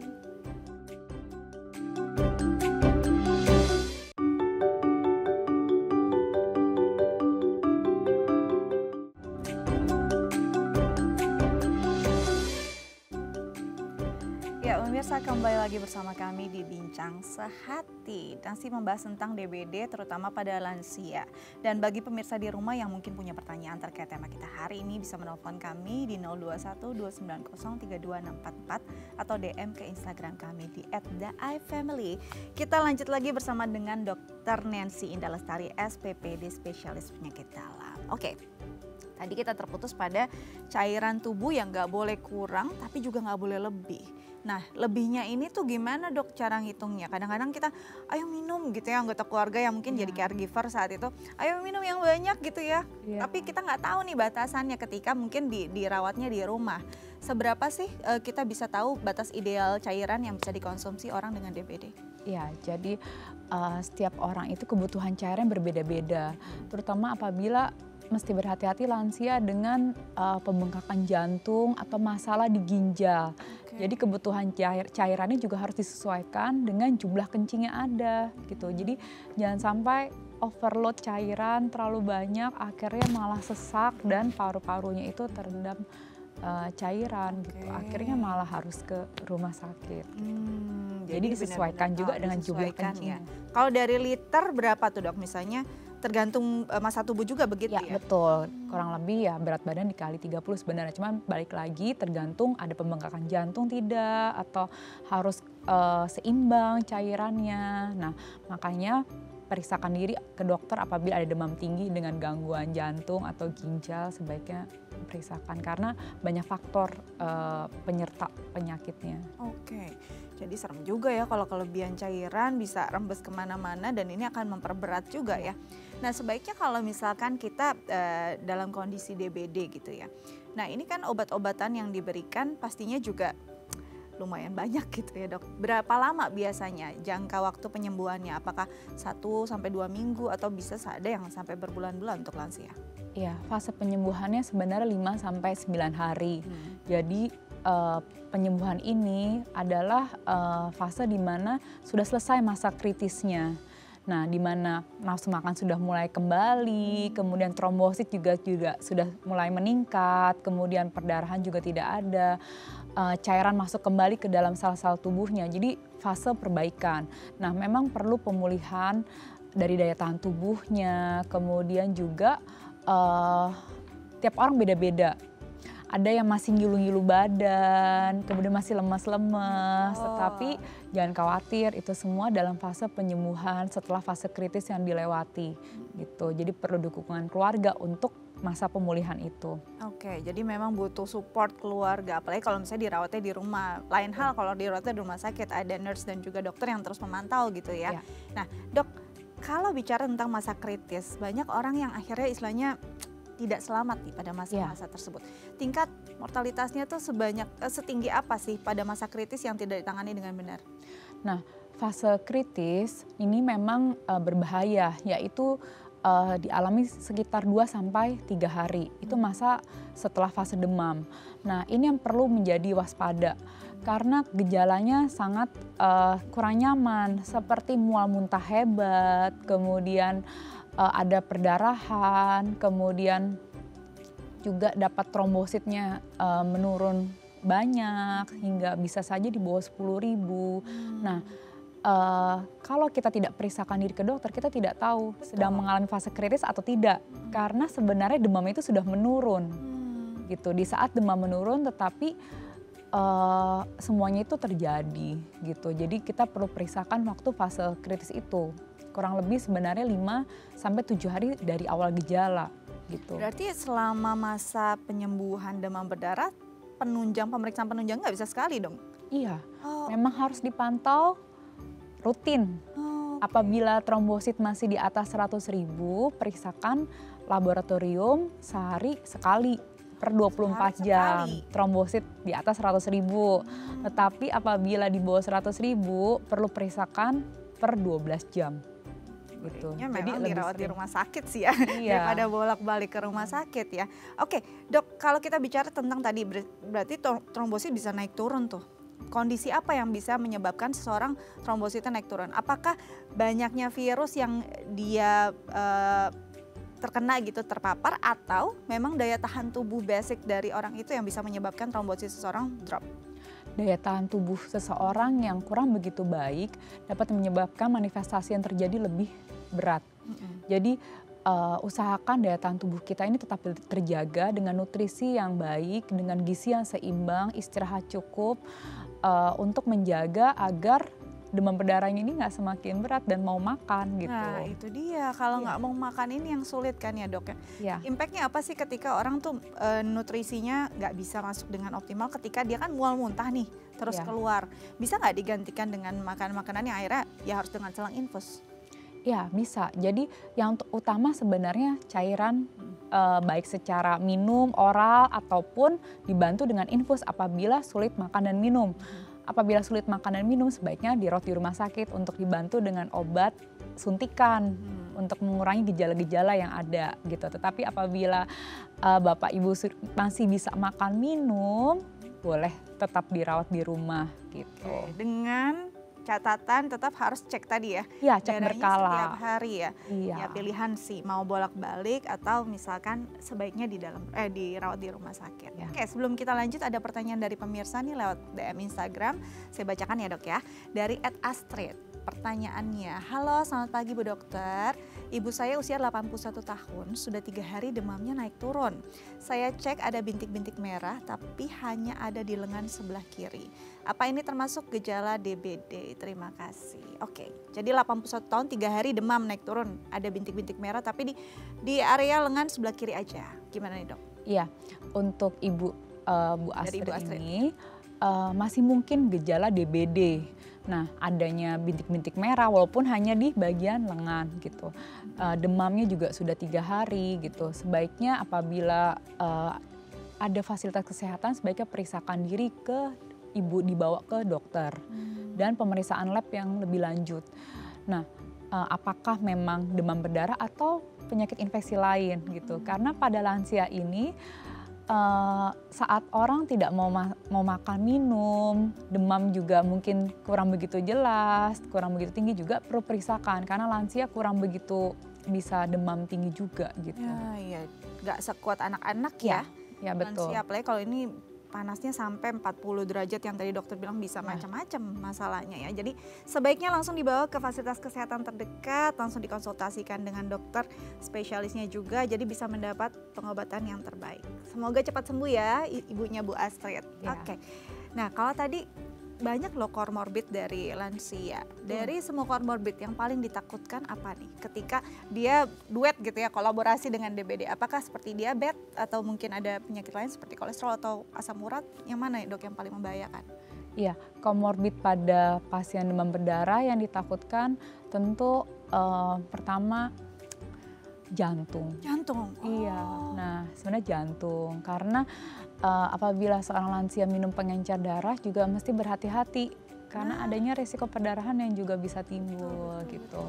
Ya, pemirsa, kembali lagi bersama kami di Bincang Sehati. Masih membahas tentang DBD terutama pada lansia. Dan bagi pemirsa di rumah yang mungkin punya pertanyaan terkait tema kita hari ini, bisa menelpon kami di 021-290-32644 atau DM ke Instagram kami di @theifamily. Kita lanjut lagi bersama dengan Dr. Nancy Indah Lestari, SPPD Spesialis Penyakit Dalam. Oke. Tadi kita terputus pada cairan tubuh yang nggak boleh kurang tapi juga nggak boleh lebih. Nah, lebihnya ini tuh gimana, Dok, cara ngitungnya? Kadang-kadang kita ayo minum gitu ya, anggota keluarga yang mungkin jadi caregiver saat itu, ayo minum yang banyak gitu ya. Tapi kita nggak tahu nih batasannya ketika mungkin dirawatnya di rumah. Seberapa sih kita bisa tahu batas ideal cairan yang bisa dikonsumsi orang dengan DBD? Ya, jadi setiap orang itu kebutuhan cairan berbeda-beda, terutama apabila mesti berhati-hati lansia dengan pembengkakan jantung atau masalah di ginjal. Jadi kebutuhan cairannya juga harus disesuaikan dengan jumlah kencing yang ada gitu. Jadi jangan sampai overload cairan terlalu banyak, akhirnya malah sesak dan paru-parunya itu terendam cairan gitu. Akhirnya malah harus ke rumah sakit. Jadi disesuaikan juga dengan jumlah kencing. Ya. Kalau dari liter berapa tuh, Dok? Misalnya tergantung masa tubuh juga begitu ya? Ya betul, kurang lebih ya berat badan dikali 30 sebenarnya. Cuman balik lagi tergantung ada pembengkakan jantung tidak atau harus seimbang cairannya. Nah, makanya periksakan diri ke dokter apabila ada demam tinggi dengan gangguan jantung atau ginjal, sebaiknya periksakan karena banyak faktor penyerta penyakitnya. Oke, jadi serem juga ya kalau kelebihan cairan bisa rembes kemana-mana dan ini akan memperberat juga ya. Nah sebaiknya kalau misalkan kita dalam kondisi DBD gitu ya. Nah ini kan obat-obatan yang diberikan pastinya juga lumayan banyak gitu ya dok. Berapa lama biasanya jangka waktu penyembuhannya? Apakah 1-2 minggu atau bisa ada yang sampai berbulan-bulan untuk lansia? Iya, fase penyembuhannya sebenarnya 5-9 hari. Jadi penyembuhan ini adalah fase di mana sudah selesai masa kritisnya. Nah, di mana nafsu makan sudah mulai kembali, kemudian trombosit juga sudah mulai meningkat, kemudian perdarahan juga tidak ada, cairan masuk kembali ke dalam sel-sel tubuhnya. Jadi fase perbaikan. Nah, memang perlu pemulihan dari daya tahan tubuhnya, kemudian juga tiap orang beda-beda. Ada yang masih ngilu-ngilu badan, kemudian masih lemas-lemas, tetapi jangan khawatir, itu semua dalam fase penyembuhan setelah fase kritis yang dilewati gitu. Jadi perlu dukungan keluarga untuk masa pemulihan itu. Oke, jadi memang butuh support keluarga, apalagi kalau misalnya dirawatnya di rumah. Lain hal kalau dirawatnya di rumah sakit, ada nurse dan juga dokter yang terus memantau gitu ya. Nah dok, kalau bicara tentang masa kritis, banyak orang yang akhirnya istilahnya tidak selamat nih pada masa-masa tersebut. Tingkat mortalitasnya tuh setinggi apa sih pada masa kritis yang tidak ditangani dengan benar? Nah, fase kritis ini memang berbahaya, yaitu dialami sekitar 2-3 hari. Itu masa setelah fase demam. Nah, ini yang perlu menjadi waspada karena gejalanya sangat kurang nyaman, seperti mual muntah hebat, kemudian ada perdarahan, kemudian juga dapat trombositnya menurun banyak hingga bisa saja di bawah 10.000. Nah, kalau kita tidak periksakan diri ke dokter, kita tidak tahu sedang mengalami fase kritis atau tidak, karena sebenarnya demam itu sudah menurun. Gitu. Di saat demam menurun, tetapi semuanya itu terjadi gitu. Jadi kita perlu periksakan waktu fase kritis itu. Kurang lebih sebenarnya 5-7 hari dari awal gejala gitu. Berarti selama masa penyembuhan demam berdarah, pemeriksaan penunjang nggak bisa sekali dong? Iya, memang harus dipantau rutin. Apabila trombosit masih di atas 100.000, periksakan laboratorium sehari sekali per 24 jam. Trombosit di atas 100.000. Tetapi apabila di bawah 100.000, perlu periksakan per 12 jam. Gitu. Jadi dirawat di rumah sakit sih ya, daripada bolak-balik ke rumah sakit ya. Oke dok, kalau kita bicara tentang tadi berarti trombosit bisa naik turun tuh. Kondisi apa yang bisa menyebabkan seseorang trombositnya naik turun? Apakah banyaknya virus yang dia terkena gitu, terpapar, atau memang daya tahan tubuh basic dari orang itu yang bisa menyebabkan trombosit seseorang drop? Daya tahan tubuh seseorang yang kurang begitu baik dapat menyebabkan manifestasi yang terjadi lebih berat. Jadi usahakan daya tahan tubuh kita ini tetap terjaga dengan nutrisi yang baik, dengan gizi yang seimbang, istirahat cukup untuk menjaga agar demam berdarahnya ini nggak semakin berat dan mau makan gitu. Nah itu dia, kalau nggak mau makan ini yang sulit kan ya dok ya. Impactnya apa sih ketika orang tuh nutrisinya nggak bisa masuk dengan optimal ketika dia kan mual muntah nih terus keluar. Bisa nggak digantikan dengan makanan-makanan yang akhirnya ya harus dengan selang infus? Ya bisa, jadi yang utama sebenarnya cairan baik secara minum, oral ataupun dibantu dengan infus apabila sulit makan dan minum. Apabila sulit makan dan minum, sebaiknya dirawat di rumah sakit untuk dibantu dengan obat suntikan untuk mengurangi gejala-gejala yang ada gitu. Tetapi apabila Bapak Ibu masih bisa makan minum, boleh tetap dirawat di rumah gitu. Dengan catatan tetap harus cek tadi ya. Iya, cek berkala. Setiap hari ya. Iya. Ya pilihan sih mau bolak-balik atau misalkan sebaiknya dirawat di rumah sakit. Ya. Oke, sebelum kita lanjut ada pertanyaan dari pemirsa nih lewat DM Instagram. Saya bacakan ya dok ya. Dari @astrid. pertanyaannya. Halo, selamat pagi Bu Dokter. Ibu saya usia 81 tahun, sudah 3 hari demamnya naik turun. Saya cek ada bintik-bintik merah, tapi hanya ada di lengan sebelah kiri. Apa ini termasuk gejala DBD? Terima kasih. Oke, jadi 81 tahun 3 hari demam naik turun, ada bintik-bintik merah tapi di area lengan sebelah kiri aja. Gimana nih Dok? Iya, untuk Bu Dari Ibu Astrid Astrid. ini masih mungkin gejala DBD. Nah, adanya bintik-bintik merah walaupun hanya di bagian lengan gitu. Demamnya juga sudah 3 hari gitu. Sebaiknya apabila ada fasilitas kesehatan, sebaiknya periksakan diri ke ibu, dibawa ke dokter dan pemeriksaan lab yang lebih lanjut. Nah, apakah memang demam berdarah atau penyakit infeksi lain gitu? Karena pada lansia ini saat orang tidak mau makan minum, demam juga mungkin kurang begitu jelas, kurang begitu tinggi juga perlu periksakan karena lansia kurang begitu bisa demam tinggi juga gitu. Ya, iya, nggak sekuat anak-anak ya. Ya betul. Lansia, apalagi kalau ini panasnya sampai 40 derajat yang tadi dokter bilang bisa Ya. macam-macam masalahnya ya. Jadi sebaiknya langsung dibawa ke fasilitas kesehatan terdekat, langsung dikonsultasikan dengan dokter spesialisnya juga, jadi bisa mendapat pengobatan yang terbaik. Semoga cepat sembuh ya ibunya Bu Astrid. Ya. Oke. Nah, kalau tadi banyak loh komorbid dari lansia. Dari semua komorbid yang paling ditakutkan apa nih? Ketika dia duet gitu ya, kolaborasi dengan DBD. Apakah seperti diabetes atau mungkin ada penyakit lain seperti kolesterol atau asam urat? Yang mana ya Dok yang paling membahayakan? Iya, komorbid pada pasien demam berdarah yang ditakutkan tentu pertama jantung. Jantung. Iya, nah sebenarnya jantung karena apabila seorang lansia minum pengencer darah juga mesti berhati-hati karena adanya risiko perdarahan yang juga bisa timbul gitu.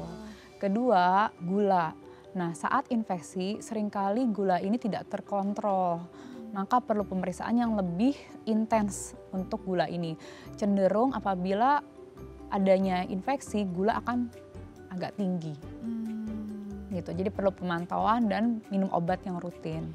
Kedua, gula. Nah, saat infeksi seringkali gula ini tidak terkontrol. Maka perlu pemeriksaan yang lebih intens untuk gula ini. Cenderung apabila adanya infeksi, gula akan agak tinggi. Gitu. Jadi perlu pemantauan dan minum obat yang rutin.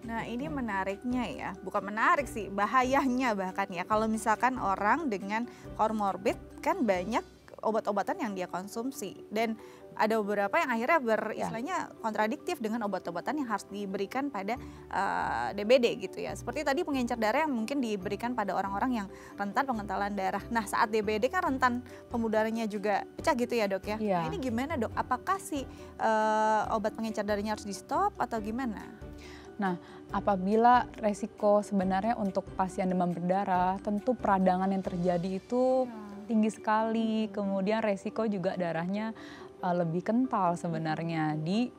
Nah, ini menariknya ya, bukan menarik sih, bahayanya bahkan ya. Kalau misalkan orang dengan komorbid kan banyak obat-obatan yang dia konsumsi dan ada beberapa yang akhirnya beristilahnya kontradiktif dengan obat-obatan yang harus diberikan pada DBD gitu ya. Seperti tadi pengencer darah yang mungkin diberikan pada orang-orang yang rentan pengentalan darah. Nah, saat DBD kan rentan pembudarannya juga pecah gitu ya Dok ya. Iya. Nah, ini gimana Dok? Apakah si obat pengencer darahnya harus di stop atau gimana? Nah, apabila resiko sebenarnya untuk pasien demam berdarah, tentu peradangan yang terjadi itu tinggi sekali. Kemudian resiko juga darahnya lebih kental sebenarnya di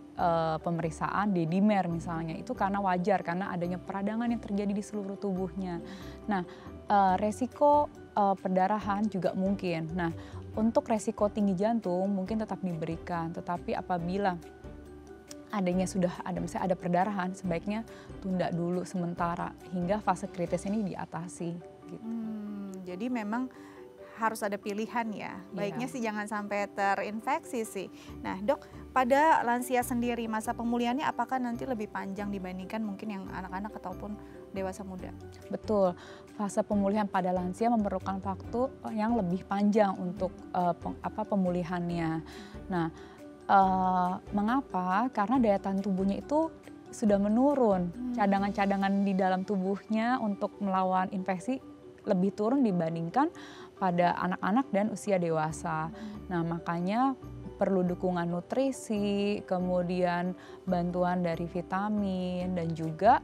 pemeriksaan dedimer misalnya. Itu karena wajar, karena adanya peradangan yang terjadi di seluruh tubuhnya. Nah, resiko perdarahan juga mungkin. Nah, untuk resiko tinggi jantung mungkin tetap diberikan, tetapi apabila misalnya ada perdarahan, sebaiknya tunda dulu sementara hingga fase kritis ini diatasi. Gitu. Jadi memang harus ada pilihan ya. Baiknya sih jangan sampai terinfeksi sih. Nah Dok, pada lansia sendiri masa pemulihannya apakah nanti lebih panjang dibandingkan mungkin yang anak-anak ataupun dewasa muda? Betul, fase pemulihan pada lansia memerlukan waktu yang lebih panjang untuk pemulihannya. Nah, mengapa? Karena daya tahan tubuhnya itu sudah menurun. Cadangan-cadangan di dalam tubuhnya untuk melawan infeksi lebih turun dibandingkan pada anak-anak dan usia dewasa. Nah, makanya perlu dukungan nutrisi, kemudian bantuan dari vitamin dan juga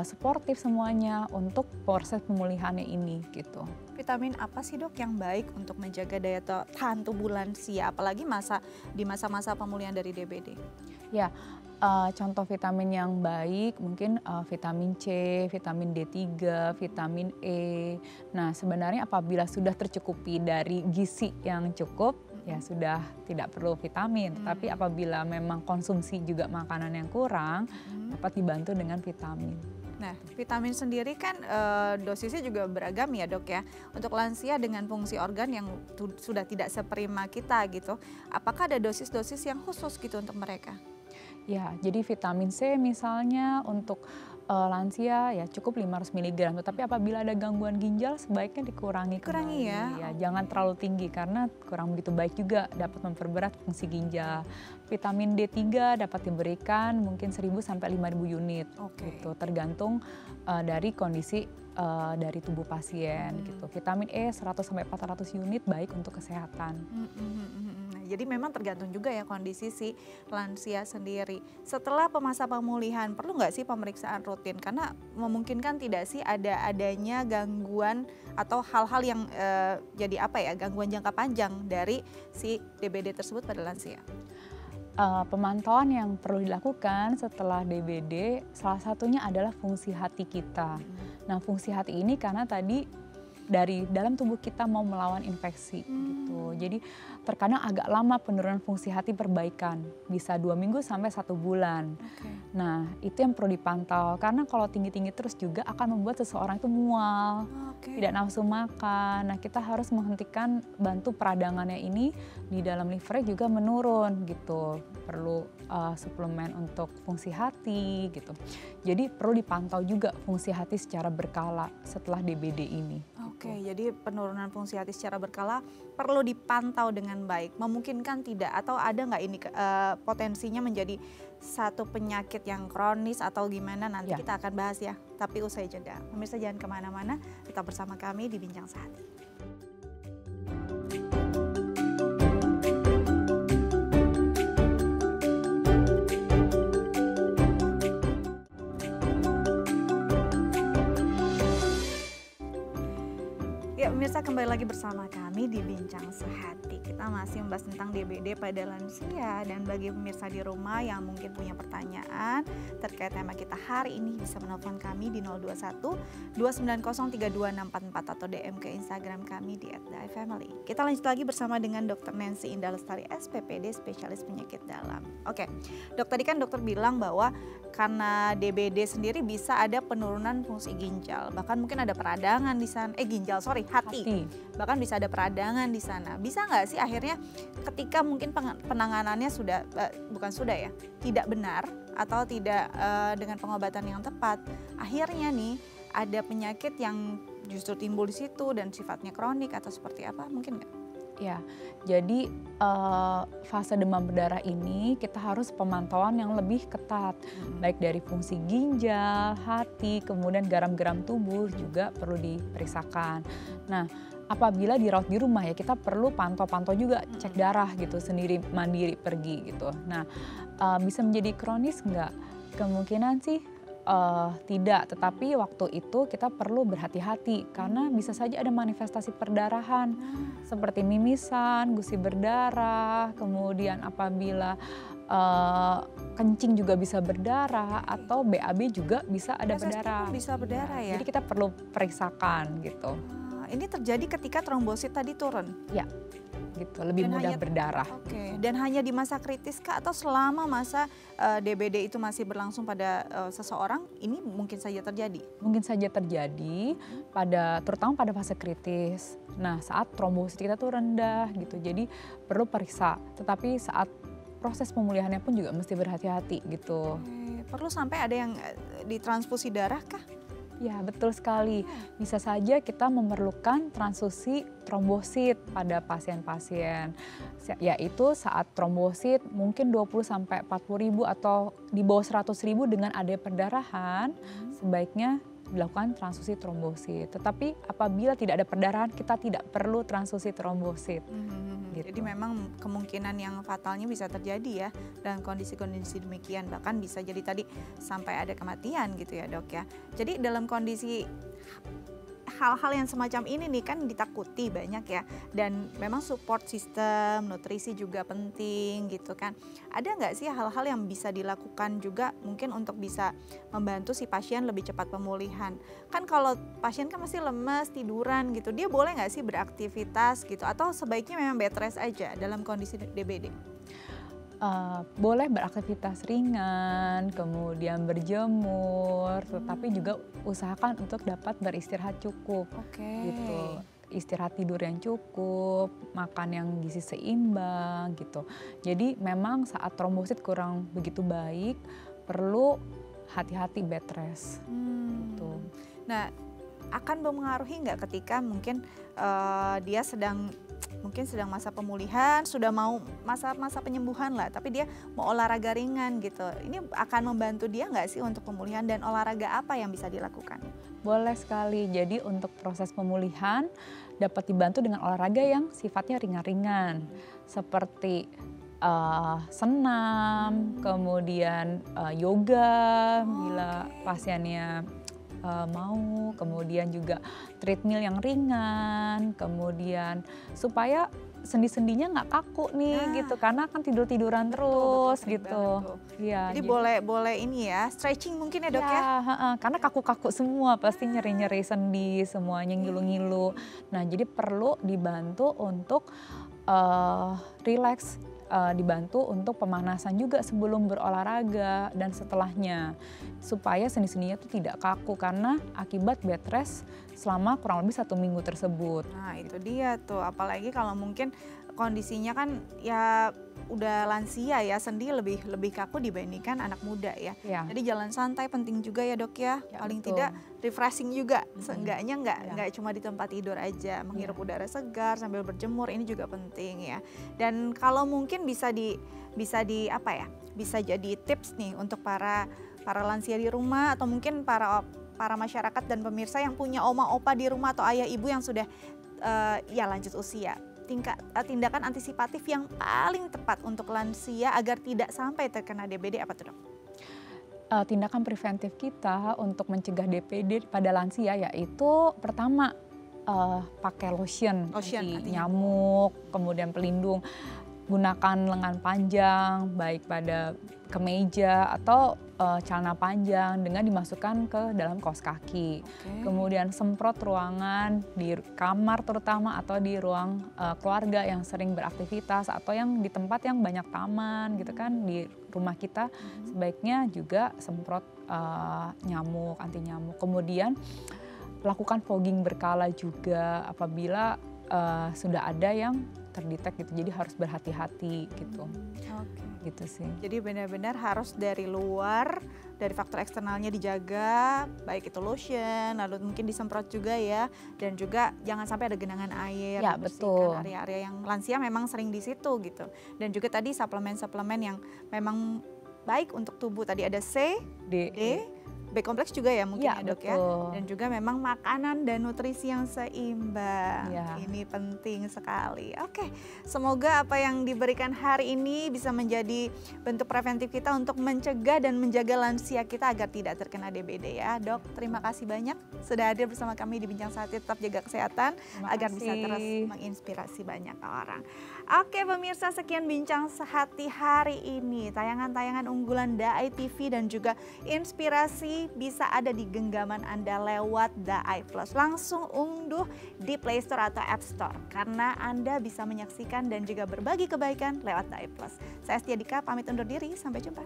suportif semuanya untuk proses pemulihannya ini gitu. Vitamin apa sih Dok yang baik untuk menjaga daya tahan tubuh lansia, apalagi di masa-masa pemulihan dari DBD? Ya, contoh vitamin yang baik mungkin vitamin C, vitamin D3, vitamin E. Nah, sebenarnya apabila sudah tercukupi dari gizi yang cukup, ya sudah tidak perlu vitamin. Tapi apabila memang konsumsi juga makanan yang kurang, dapat dibantu dengan vitamin. Nah, vitamin sendiri kan dosisnya juga beragam ya Dok ya. Untuk lansia dengan fungsi organ yang sudah tidak seprima kita gitu, apakah ada dosis-dosis yang khusus gitu untuk mereka? Ya, jadi vitamin C misalnya untuk Lansia ya cukup 500 mg, tetapi apabila ada gangguan ginjal sebaiknya dikurangi Kurangi kembali. ya? Jangan terlalu tinggi karena kurang begitu baik juga, dapat memperberat fungsi ginjal. Vitamin D3 dapat diberikan mungkin 1.000 sampai 5.000 unit gitu, tergantung dari kondisi dari tubuh pasien gitu. Vitamin E 100 sampai 400 unit baik untuk kesehatan. Jadi memang tergantung juga ya kondisi si lansia sendiri. Setelah masa pemulihan, perlu nggak sih pemeriksaan rutin? Karena memungkinkan tidak sih adanya gangguan atau hal-hal yang jadi apa ya, gangguan jangka panjang dari si DBD tersebut pada lansia? Pemantauan yang perlu dilakukan setelah DBD salah satunya adalah fungsi hati kita. Nah, fungsi hati ini karena tadi dari dalam tubuh kita mau melawan infeksi gitu. Jadi terkadang agak lama penurunan fungsi hati perbaikan, bisa 2 minggu sampai 1 bulan. Nah, itu yang perlu dipantau karena kalau tinggi-tinggi terus juga akan membuat seseorang itu mual, tidak nafsu makan. Nah, kita harus menghentikan, bantu peradangannya ini di dalam livernya juga menurun gitu. Perlu suplemen untuk fungsi hati gitu. Jadi perlu dipantau juga fungsi hati secara berkala setelah DBD ini. Jadi penurunan fungsi hati secara berkala perlu dipantau dengan baik. Memungkinkan tidak atau ada nggak ini potensinya menjadi satu penyakit yang kronis atau gimana, nanti kita akan bahas ya. Tapi usai jeda. Pemirsa jangan kemana-mana, tetap bersama kami di Bincang Sehati. Ya pemirsa, kembali lagi bersama kami di Bincang Sehati. Kita masih membahas tentang DBD pada lansia, dan bagi pemirsa di rumah yang mungkin punya pertanyaan terkait tema kita hari ini bisa menelpon kami di 021 290 32644 atau DM ke Instagram kami di @daifamily. Kita lanjut lagi bersama dengan Dr. Nancy Indah Lestari SPPD, spesialis penyakit dalam. Oke, dok, tadi kan dokter bilang bahwa karena DBD sendiri bisa ada penurunan fungsi ginjal, bahkan mungkin ada peradangan di sana, hati. Bahkan bisa ada peradangan di sana. Bisa nggak sih akhirnya ketika mungkin penanganannya tidak benar atau tidak dengan pengobatan yang tepat, akhirnya nih ada penyakit yang justru timbul di situ dan sifatnya kronik atau seperti apa, mungkin nggak? Ya, jadi fase demam berdarah ini kita harus pemantauan yang lebih ketat, baik dari fungsi ginjal, hati, kemudian garam-garam tubuh juga perlu diperiksakan. Nah, apabila dirawat di rumah ya kita perlu pantau-pantau juga, cek darah gitu sendiri, mandiri pergi gitu. Nah, bisa menjadi kronis nggak? Kemungkinan sih tidak, tetapi waktu itu kita perlu berhati-hati karena bisa saja ada manifestasi perdarahan seperti mimisan, gusi berdarah, kemudian apabila kencing juga bisa berdarah atau BAB juga bisa ada berdarah. Bisa berdarah ya? Jadi kita perlu periksakan gitu. Ini terjadi ketika trombosit tadi turun? Ya, gitu, lebih mudah berdarah. Dan hanya di masa kritis kah atau selama masa DBD itu masih berlangsung pada seseorang, ini mungkin saja terjadi? Mungkin saja terjadi terutama pada fase kritis. Nah, saat trombosit kita tuh rendah gitu, jadi perlu periksa. Tetapi saat proses pemulihannya pun juga mesti berhati-hati gitu. Perlu sampai ada yang ditransfusi darah kah? Ya, betul sekali. Bisa saja kita memerlukan transfusi trombosit pada pasien-pasien. Yaitu saat trombosit mungkin 20 sampai 40 ribu atau di bawah 100 ribu dengan ada perdarahan, sebaiknya dilakukan transfusi trombosit. Tetapi apabila tidak ada perdarahan, kita tidak perlu transfusi trombosit. Gitu. Jadi memang kemungkinan yang fatalnya bisa terjadi ya dalam kondisi-kondisi demikian, bahkan bisa jadi tadi sampai ada kematian gitu ya dok ya. Jadi dalam kondisi hal-hal yang semacam ini nih kan ditakuti banyak ya, dan memang support system, nutrisi juga penting gitu kan. Ada nggak sih hal-hal yang bisa dilakukan juga mungkin untuk bisa membantu si pasien lebih cepat pemulihan? Kan kalau pasien kan masih lemas, tiduran gitu, dia boleh nggak sih beraktivitas gitu atau sebaiknya memang bed rest aja dalam kondisi DBD? Boleh beraktivitas ringan, kemudian berjemur, tetapi juga usahakan untuk dapat beristirahat cukup, gitu. Istirahat tidur yang cukup, makan yang gizi seimbang, gitu. Jadi memang saat trombosit kurang begitu baik, perlu hati-hati bed rest. Gitu. Nah, akan mempengaruhi nggak ketika mungkin dia sedang masa pemulihan, sudah mau masa penyembuhan lah, tapi dia mau olahraga ringan gitu. Ini akan membantu dia nggak sih untuk pemulihan, dan olahraga apa yang bisa dilakukan? Boleh sekali. Jadi untuk proses pemulihan dapat dibantu dengan olahraga yang sifatnya ringan-ringan, seperti senam, kemudian yoga bila pasiennya mau, kemudian juga treadmill yang ringan, kemudian supaya sendi-sendinya nggak kaku nih gitu, karena kan tidur-tiduran terus gitu. Ya, jadi boleh ini ya, stretching mungkin ya dok ya? Karena kaku-kaku semua, pasti nyeri-nyeri sendi, semuanya ngilu-ngilu. Nah jadi perlu dibantu untuk relax, dibantu untuk pemanasan juga sebelum berolahraga dan setelahnya, supaya sendi-sendinya tuh tidak kaku karena akibat bed rest selama kurang lebih 1 minggu tersebut. Nah itu dia tuh, apalagi kalau mungkin kondisinya kan ya udah lansia ya, sendi lebih kaku dibandingkan anak muda ya. Jadi jalan santai penting juga ya dok ya, paling betul. Tidak refreshing juga, seenggaknya nggak cuma di tempat tidur aja, menghirup udara segar sambil berjemur, ini juga penting ya. Dan kalau mungkin bisa jadi tips nih untuk para lansia di rumah, atau mungkin para masyarakat dan pemirsa yang punya oma opa di rumah atau ayah ibu yang sudah lanjut usia. Tindakan antisipatif yang paling tepat untuk lansia agar tidak sampai terkena DBD apa tuh dok? Tindakan preventif kita untuk mencegah DBD pada lansia yaitu pertama pakai lotion anti nyamuk, kemudian pelindung, gunakan lengan panjang baik pada kemeja atau celana panjang dengan dimasukkan ke dalam kaos kaki. Kemudian semprot ruangan di kamar terutama atau di ruang keluarga yang sering beraktivitas atau yang di tempat yang banyak taman gitu kan, di rumah kita sebaiknya juga semprot nyamuk, anti nyamuk. Kemudian lakukan fogging berkala juga apabila sudah ada yang terdetek gitu, jadi harus berhati-hati gitu. Gitu sih. Jadi benar-benar harus dari luar, dari faktor eksternalnya dijaga, baik itu lotion, lalu mungkin disemprot juga ya, dan juga jangan sampai ada genangan air. Ya betul. Area-area yang lansia memang sering di situ gitu. Dan juga tadi suplemen-suplemen yang memang baik untuk tubuh, tadi ada C, D, B kompleks juga ya mungkin ya dok ya. Dan juga memang makanan dan nutrisi yang seimbang. Ini penting sekali. Semoga apa yang diberikan hari ini bisa menjadi bentuk preventif kita untuk mencegah dan menjaga lansia kita agar tidak terkena DBD ya. Dok, terima kasih banyak sudah hadir bersama kami di Bincang Sehati. Tetap jaga kesehatan agar bisa terus menginspirasi banyak orang. Pemirsa, sekian Bincang Sehati hari ini. Tayangan-tayangan unggulan DAI TV dan juga inspirasi bisa ada di genggaman Anda lewat DAI Plus. Langsung unduh di Play Store atau App Store karena Anda bisa menyaksikan dan juga berbagi kebaikan lewat DAI Plus. Saya Setia Dika pamit undur diri, sampai jumpa.